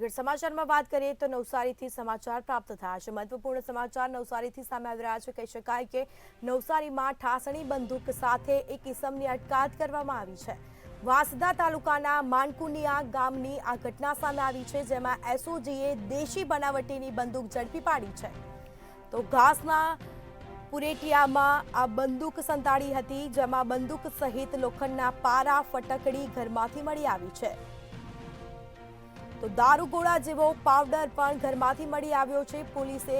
આગળ સમાચારમાં વાત કરીએ તો નવસારીથી સમાચાર પ્રાપ્ત થયા છે। મહત્વપૂર્ણ સમાચાર નવસારીથી સામે આવી રહ્યા છે। કહી શકાય કે નવસારીમાં ઠાસણી બંદૂક સાથે એક ઇસમની અટકાયત કરવામાં આવી છે। વાંસદા તાલુકાના માનકુનિયા ગામની આ ઘટના સામે આવી છે, જેમાં એસઓજીએ દેશી બનાવટીની બંદૂક ઝડપી પાડી છે। તો ઘાસના પુરેટિયામાં આ બંદૂક સંતાડી હતી, જેમાં બંદૂક સહિત લોખંડના પારા ફટકડી ઘરમાંથી મળી આવી છે। તો દારૂગોળા જેવો પાવડર પણ ઘરમાંથી મળી આવ્યો છે। પોલીસે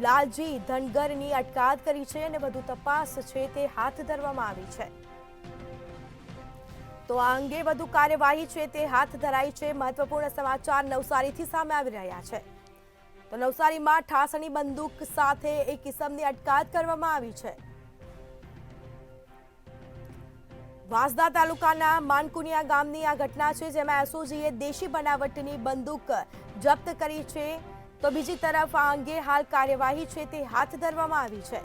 લાલજી ધનગરની અટકાયત કરી છે અને વધુ તપાસ છે તે હાથ ધરવામાં આવી છે। તો આ અંગે વધુ કાર્યવાહી છે તે હાથ ધરાઈ છે। મહત્વપૂર્ણ સમાચાર નવસારીથી સામે આવી રહ્યા છે। તો નવસારીમાં ઠાસણી બંદૂક સાથે એક ઇસમની અટકાયત કરવામાં આવી છે। વાંસદા તાલુકાના માનકુનિયા ગામની આ ઘટના છે, જેમાં એસઓજીએ દેશી બનાવટની બંદૂક જપ્ત કરી છે। તો બીજી તરફ આ અંગે હાલ કાર્યવાહી છે તે હાથ ધરવામાં આવી છે।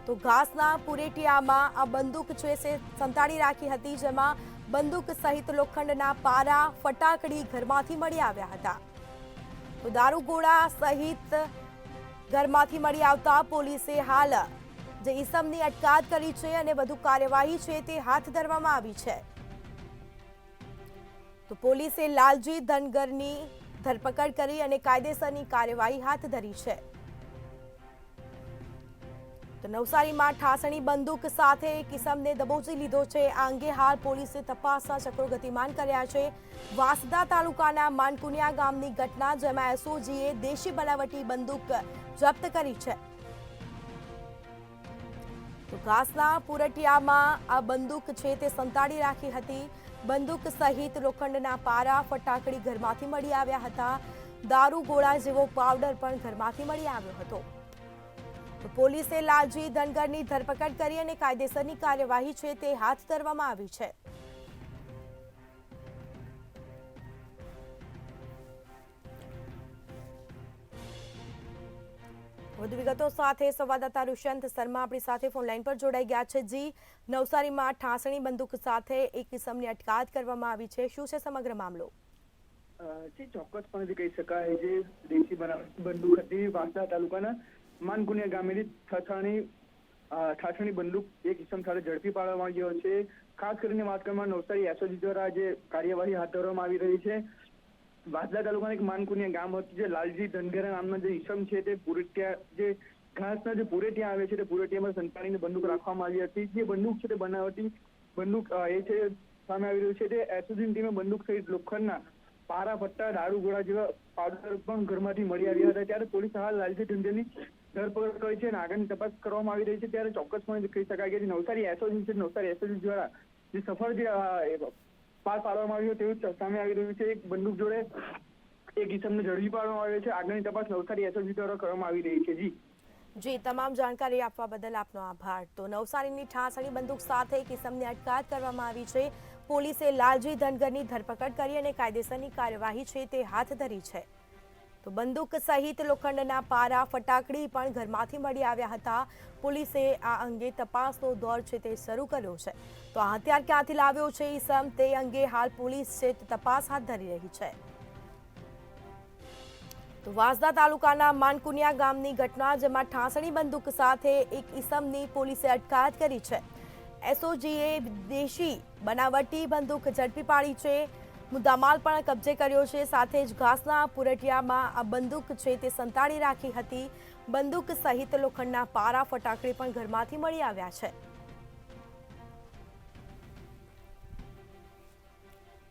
તો ઘાસના પુરેટિયામાં આ બંદૂક છે તે સંતાડી રાખી હતી, જેમાં બંદૂક સહિત લોખંડના પારા ફટાકડી ઘરમાંથી મળી આવ્યા હતા। તો દારૂગોળા સહિત ઘરમાંથી મળી આવતા પોલીસે હાલ જે ઇસમની અટકાયત કરી છે અને વધુ કાર્યવાહી છે તે હાથ ધરવામાં આવી છે। તો પોલીસે લાલજી ધનગરની ધરપકડ કરી અને કાયદેસરની કાર્યવાહી હાથ ધરી છે। તો નવસારીમાં ઠાસણી બંદૂક સાથે એક ઇસમને દબોચી લીધો છે। આ અંગે હાલ પોલીસે તપાસના ચક્રો ગતિમાન કર્યા છે। વાંસદા તાલુકાના માનકુનિયા ગામની ઘટના, જેમાં એસઓજીએ દેશી બનાવટી બંદૂક જપ્ત કરી છે। તો ઘાસના પુરટિયામાં આ બંદૂક છે તે સંતાડી રાખી હતી। બંદૂક સહિત લોખંડના પારા ફટાકડી ઘરમાંથી મળી આવ્યા હતા। દારૂગોળા જેવો પાવડર પણ ઘરમાંથી મળી આવ્યો હતો। તો પોલીસે લાલજી ધનગરની ધરપકડ કરી અને કાયદેસરની કાર્યવાહી છે તે હાથ ધરવામાં આવી છે। વધુ વિગતો સાથે સંવાદદાતા ઋષંત શર્મા આપણી સાથે ફોન લાઈન પર જોડાઈ ગયા છે। જી, નવસારીમાં ઠાસણી બંદૂક સાથે એક ઇસમની અટકાયત કરવામાં આવી છે, શું છે સમગ્ર મામલો? જી, ચોક્કસપણે કહી શકાય જે દેશી બંદૂક હતી વાંસદા તાલુકાના માનકુનિયા ગામેની ઠાસણી બંદૂક એક ઇસમ સાથે ઝડપી પાડવામાં આવ્યો છે। ખાસ કરીને વાત કરવામાં નવસારી એસઓજી દ્વારા જે કાર્યવાહી હાથ ધરવામાં આવી રહી છે। વાંસદા તાલુકાના એક માનકુનિયા ગામ હતું, જે લાલજી ધનગરા નામના જે ઈસમ છે તે પુરેટિયા જે ઘાસના જે પુરેટિયા આવે છે તે પુરેટિયામાં સંતાડીને બંદૂક રાખવામાં આવી હતી। જે બંદૂક છે તે બનાવટી બંદૂક એ છે સામે આવી રહ્યું છે। તે એસઓજીની ટીમે બંદૂક સહિત લોખંડના પારા ફટ્ટા દારૂગોળા જેવા પાવડર પણ ઘરમાંથી મળી આવ્યા હતા। ત્યારે પોલીસે હાલ લાલજી ધનગરની ધરપકડ કરી છે અને આગળની તપાસ કરવામાં આવી રહી છે। ત્યારે ચોક્કસપણે કહી શકાય કે નવસારી એસઓજી છે, નવસારી એસઓજી દ્વારા જે સફળ જે પાર પાડવામાં આવ્યું તેવું સામે આવી રહ્યું છે। એક બંદૂક જોડે એક ઇસમને ઝડપી પાડવામાં આવ્યો છે। આગળની તપાસ નવસારી એસઓજી દ્વારા કરવામાં આવી રહી છે। જી, તમામ જાણકારી આપવા બદલ આપનો આભાર। તો નવસારીની ઠાસણી બંદૂક સાથે એક ઇસમની અટકાયત કરવામાં આવી છે। પોલીસે લાલજી ધનગરની ધરપકડ કરી અને કાયદેસરની કાર્યવાહી છે તે હાથ ધરી છે। તો બંદૂક સહિત લોખંડના પારા ફટાકડી પણ ઘરમાંથી મળી આવ્યા હતા। પોલીસે આ અંગે તપાસનો દોર છે તે શરૂ કર્યો છે। તો આ હથિયાર ક્યાંથી લાવ્યો છે ઇસમ તે અંગે હાલ પોલીસ છે તે તપાસ હાથ ધરી રહી છે। તો વાંસદા તાલુકાના માનકુનિયા ગામની ઘટના, જેમાં ઠાસણી બંદૂક સાથે એક ઇસમની પોલીસે અટકાયત કરી છે। એસઓજીએ દેશી બનાવટી બંદૂક ઝડપી પાડી છે, મુદ્દામાલ પણ કબજે કર્યો છે। સાથે જ ઘાસના પુરટિયામાં આ બંદૂક છે તે સંતાડી રાખી હતી। બંદૂક સહિત લોખંડના પારા ફટાકડી પણ ઘરમાંથી મળી આવ્યા છે।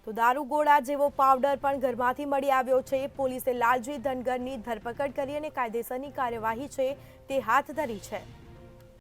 તો દારૂગોળા જેવો પાવડર પણ ઘરમાંથી મળી આવ્યો છે। પોલીસે લાલજી ધનગરની ધરપકડ કરી અને કાયદેસરની કાર્યવાહી છે તે હાથ ધરી છે।